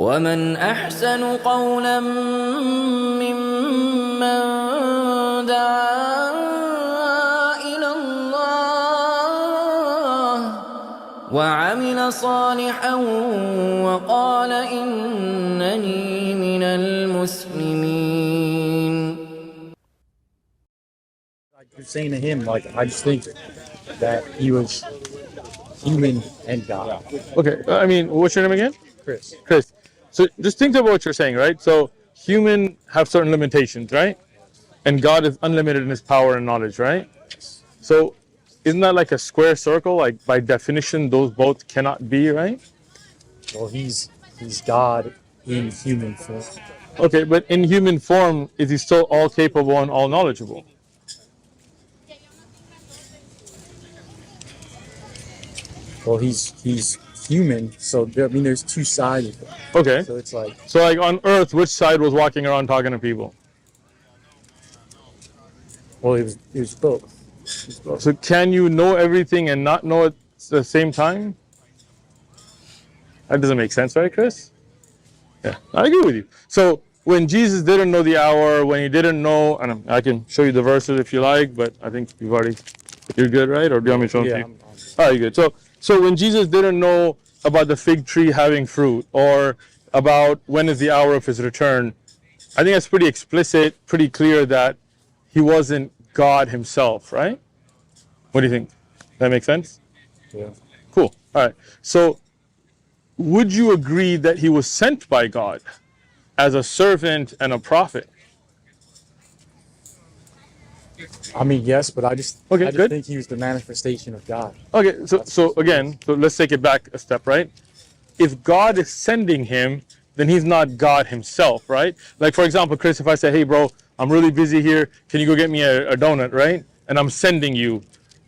ومن أحسن قولا ممن دعا إلى الله وعمل صالحا وقال إنني من المسلمين. You're saying to him, like, I just think that he was human and God. Okay, I mean, what's your name again? Chris. Chris. So just think about what you're saying, right? So human have certain limitations, right? And God is unlimited in his power and knowledge, right? So isn't that like a square circle? Like by definition, those both cannot be, right? Well, he's God in human form. Okay, but in human form, is he still all capable and all knowledgeable? Well, he's human, so I mean, there's two sides of it. Okay. So it's like, So like on Earth, which side was walking around talking to people? well, it was both. So can you know everything and not know it at the same time? That doesn't make sense, right, Chris? Yeah, I agree with you. So when Jesus didn't know the hour, when he didn't know, and I can show you the verses if you like, but I think you're good, right? Or do you want me to show them to you? All right, good. So when Jesus didn't know about the fig tree having fruit or about when is the hour of his return, I think that's pretty explicit, pretty clear that he wasn't God himself, right? What do you think? That make sense? Yeah. Cool. All right. So would you agree that he was sent by God as a servant and a prophet? I mean, yes, but I just good. think he was the manifestation of God. Okay, so again, let's take it back a step, right? If God is sending him, then he's not God himself, right? Like, for example, Chris, if I say, hey, bro, I'm really busy here. Can you go get me a donut, right? And I'm sending you.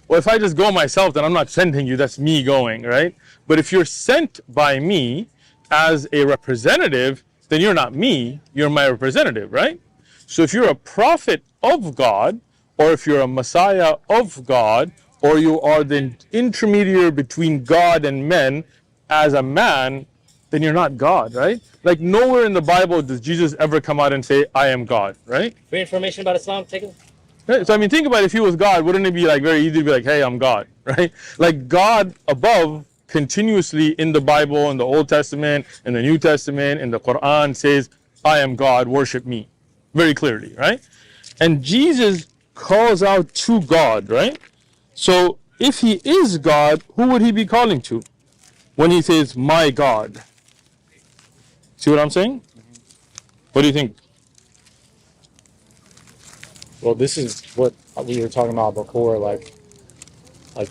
Well, if I just go myself, then I'm not sending you. That's me going, right? But if you're sent by me as a representative, then you're not me. You're my representative, right? So if you're a prophet of God, or if you're a Messiah of God, or you are the intermediary between God and men as a man, then you're not God, right? Like nowhere in the Bible does Jesus ever come out and say, I am God, right? For information about Islam, take it. Right? So I mean, think about it, if he was God, wouldn't it be like very easy to be like, hey, I'm God, right? Like God above continuously in the Bible, in the Old Testament, in the New Testament, in the Quran says, I am God, worship me, very clearly, right? And Jesus calls out to God, right? So if he is God, who would he be calling to when he says, my God? See what I'm saying? What do you think? Well, this is what we were talking about before, like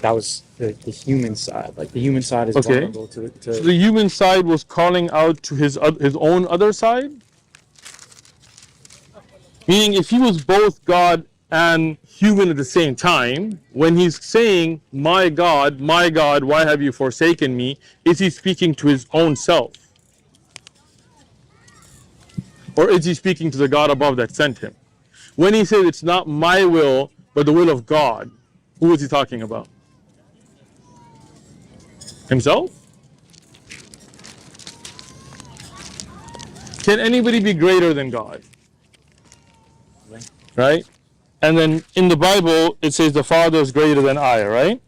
that was the human side. Like the human side is vulnerable to So the human side was calling out to his own other side? Meaning if he was both God and human at the same time, when he's saying, my God, why have you forsaken me? Is he speaking to his own self? Or is he speaking to the God above that sent him? When he says it's not my will, but the will of God, who is he talking about? Himself? Can anybody be greater than God? Right? And then in the Bible, it says the Father is greater than I, right?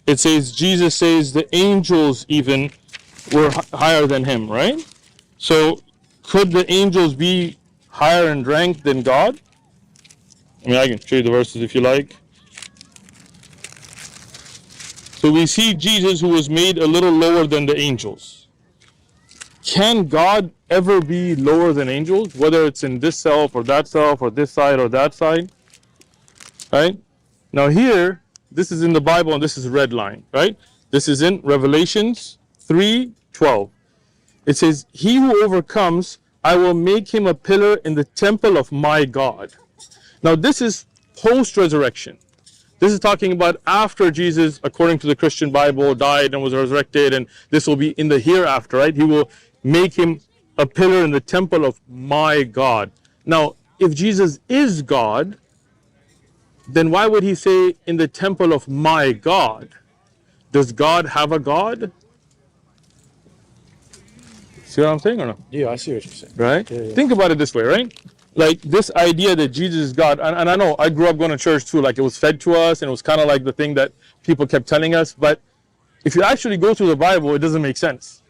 It says, Jesus says the angels even were higher than him, right? So could the angels be higher in rank than God? I mean, I can show you the verses if you like. So we see Jesus who was made a little lower than the angels. Can God ever be lower than angels? Whether it's in this self or that self or this side or that side? Right? Now here, this is in the Bible and this is red line, right? This is in Revelations 3:12. It says, he who overcomes, I will make him a pillar in the temple of my God. Now this is post-resurrection. This is talking about after Jesus, according to the Christian Bible, died and was resurrected, and this will be in the hereafter, right? He will make him a pillar in the temple of my God. Now, if Jesus is God, then why would he say in the temple of my God? Does God have a God? See what I'm saying or no? Yeah, I see what you're saying. Right? Yeah, yeah. Think about it this way, right? Like this idea that Jesus is God, and I know I grew up going to church too, like it was fed to us and it was kind of like the thing that people kept telling us, but if you actually go through the Bible, it doesn't make sense,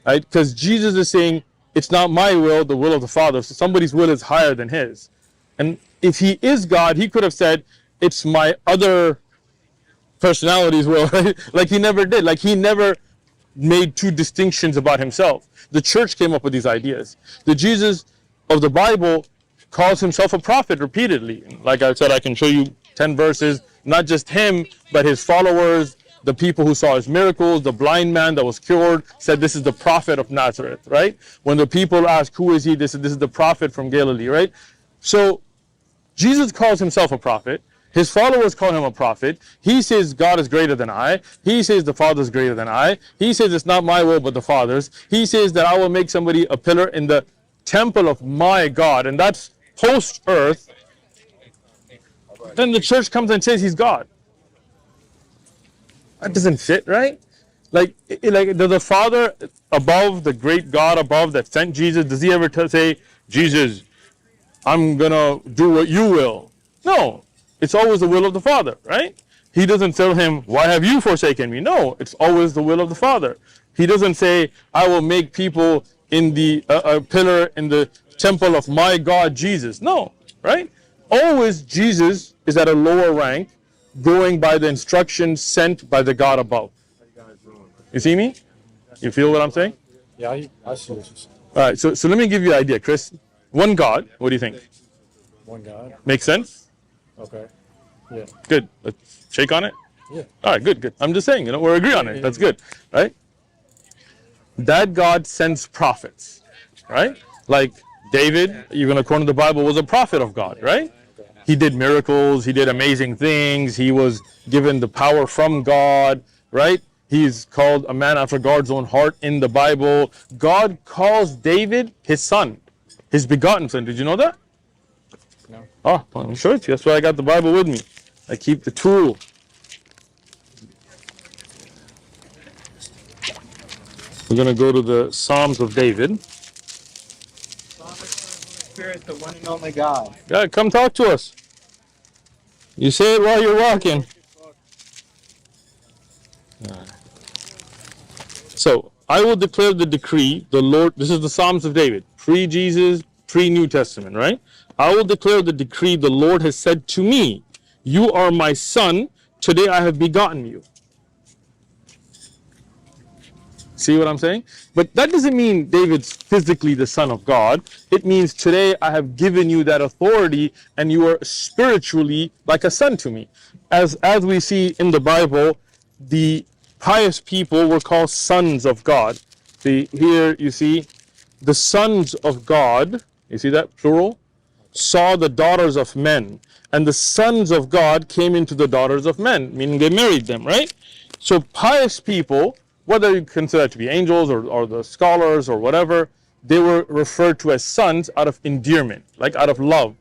right? Because Jesus is saying, it's not my will, the will of the Father. So somebody's will is higher than his. And if he is God, he could have said, it's my other personality's will, right? Like he never did. Like he never made two distinctions about himself. The church came up with these ideas. The Jesus of the Bible calls himself a prophet repeatedly. Like I said, I can show you 10 verses, not just him, but his followers, the people who saw his miracles, the blind man that was cured, said this is the prophet of Nazareth, right? When the people asked, who is he? They said, this is the prophet from Galilee, right? So Jesus calls himself a prophet. His followers call him a prophet. He says God is greater than I. He says the Father is greater than I. He says it's not my will but the Father's. He says that I will make somebody a pillar in the temple of my God, and that's post-earth. Then the church comes and says he's God. That doesn't fit, right? Like does the Father above, the great God above that sent Jesus, does he ever say, Jesus, I'm gonna do what you will? No, it's always the will of the Father, right? He doesn't tell him, why have you forsaken me? No, it's always the will of the Father. He doesn't say, I will make people in the a pillar in the temple of my God Jesus. No, right? Always Jesus is at a lower rank, going by the instructions sent by the God above. You see me? You feel what I'm saying? Yeah, I see what you're saying. All right, so let me give you an idea, Chris. One God, what do you think? One God. Makes sense? Okay. Yeah. Good. Let's shake on it? Yeah. All right, good. I'm just saying, we're agree on it. That's good, right? That God sends prophets, right? Like David, even according to the Bible, was a prophet of God, right? He did miracles, he did amazing things, he was given the power from God, right? He's called a man after God's own heart in the Bible. God calls David his son, his begotten son. Did you know that? No. Oh, well, I'm sure it's you. That's why I got the Bible with me. I keep the tool. We're going to go to the Psalms of David. Spirit, the one and only God. Yeah, come talk to us. You say it while you're walking. So, I will declare the decree, the Lord, this is the Psalms of David, pre-Jesus, pre-New Testament, right? I will declare the decree, the Lord has said to me, you are my son, today I have begotten you. See what I'm saying? But that doesn't mean David's physically the son of God. It means today I have given you that authority and you are spiritually like a son to me. As we see in the Bible, the pious people were called sons of God. See, here you see the sons of God, you see that plural? Saw the daughters of men. And the sons of God came into the daughters of men, meaning they married them, right? So pious people, whether you consider it to be angels or the scholars or whatever, they were referred to as sons out of endearment, like out of love.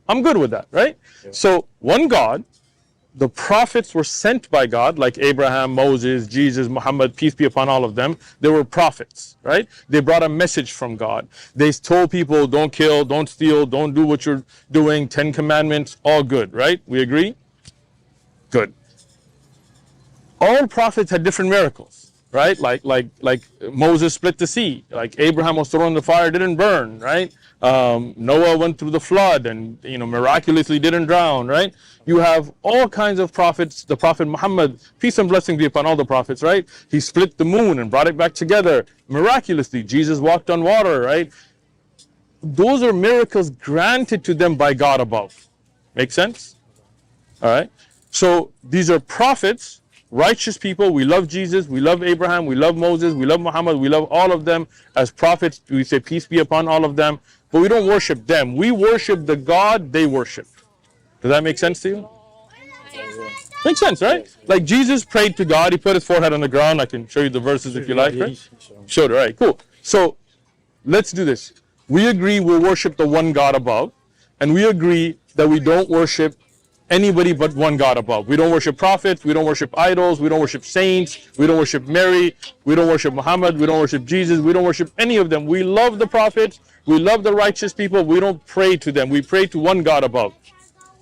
I'm good with that, right? Yeah. So one God, the prophets were sent by God, like Abraham, Moses, Jesus, Muhammad, peace be upon all of them. They were prophets, right? They brought a message from God. They told people, don't kill, don't steal, don't do what you're doing, 10 commandments, all good, right? We agree? Good. All prophets had different miracles, right? Like Moses split the sea, like Abraham was thrown in the fire, didn't burn, right? Noah went through the flood and miraculously didn't drown, right? You have all kinds of prophets. The Prophet Muhammad, peace and blessings be upon all the prophets, right? He split the moon and brought it back together miraculously. Jesus walked on water, right? Those are miracles granted to them by God above. Make sense? All right. So these are prophets, righteous people. We love Jesus, we love Abraham, we love Moses, we love Muhammad, we love all of them as prophets. We say peace be upon all of them, but we don't worship them. We worship the God they worship. Does that make sense to you? Makes sense, right? Like Jesus prayed to God, he put his forehead on the ground. I can show you the verses if you like. Right? Showed it, all right, cool. So let's do this. We agree we'll worship the one God above, and we agree that we don't worship anybody but one God above. We don't worship prophets, we don't worship idols, we don't worship saints, we don't worship Mary, we don't worship Muhammad, we don't worship Jesus, we don't worship any of them. We love the prophets, we love the righteous people, we don't pray to them, we pray to one God above.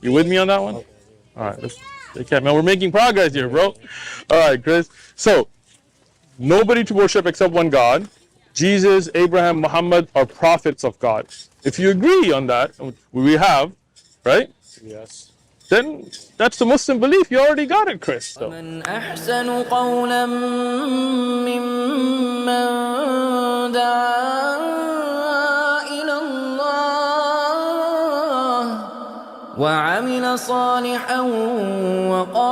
You with me on that one? Alright, let's take care. Man, we're making progress here, bro. Alright, Chris. So, nobody to worship except one God. Jesus, Abraham, Muhammad are prophets of God. If you agree on that, we have, right? Yes. Then that's the Muslim belief. You already got it, Chris. So. ومن أحسن قولا ممن دعا إلى الله وعمل صالحا وقال